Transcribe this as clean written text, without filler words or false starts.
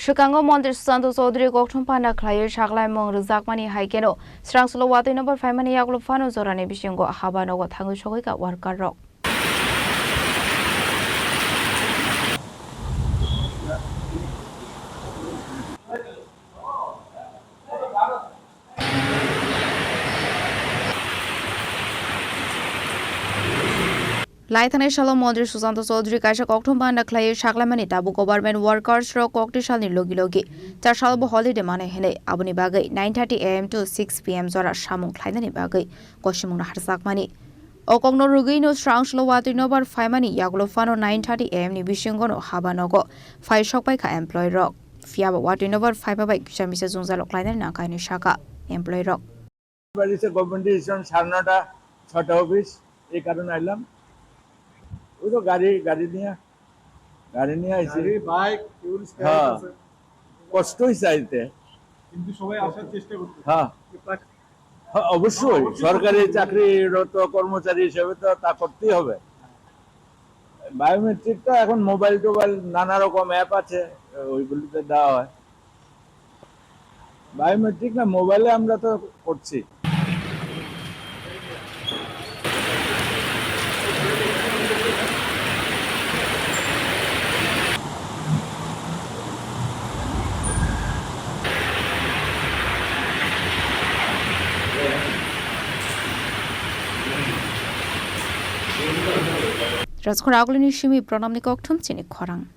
Chicago Monday Santo Sodri Gokton Panda Clay Shaklai Mong Zakmani Haikeno, Strangslo Wati number 5 Mani Yaglofano Zorani Bishingo Habano Tango Shoka Worker Rock. Laithane Shalom Modri Susanto Sodri Kaisha Gokton Panda Clay Shaklamani Tabu Government Workers Rock Koktishan Logi Tashalbo Holiday Mane Hele Abuni Bagai 9:30 AM to 6 PM Zora Shamung Klainani Bagai Koshimuna Harsakmani Okogno Rugino Strangslo Wati Nobar 5 Mani Yaglofano 9:30 AM ni Bishingono Habanogo 5 Shokpaika Employ Rock Fiaba Wati Nobar 5 by Kishamisa Zunzalo Klainan Nakaini Shaka Employ Rock Government is on Sarnata Chota office, a Karun Island. We go Gardenia bike কষ্টই চাইতে কিন্তু সবাই আসার চেষ্টা করতে হ্যাঁ অবশ্যই সরকারি চাকরিরত কর্মচারী হিসেবে তো তা করতেই হবে বায়োমেট্রিকটা এখন মোবাইল নানা রকম অ্যাপ আছে ওইগুলিতে দেওয়া হয় বায়োমেট্রিক না মোবাইলে আমরা তো করছি Razkhor Aglini Shimi Pronamni Koktum Chini Khorang.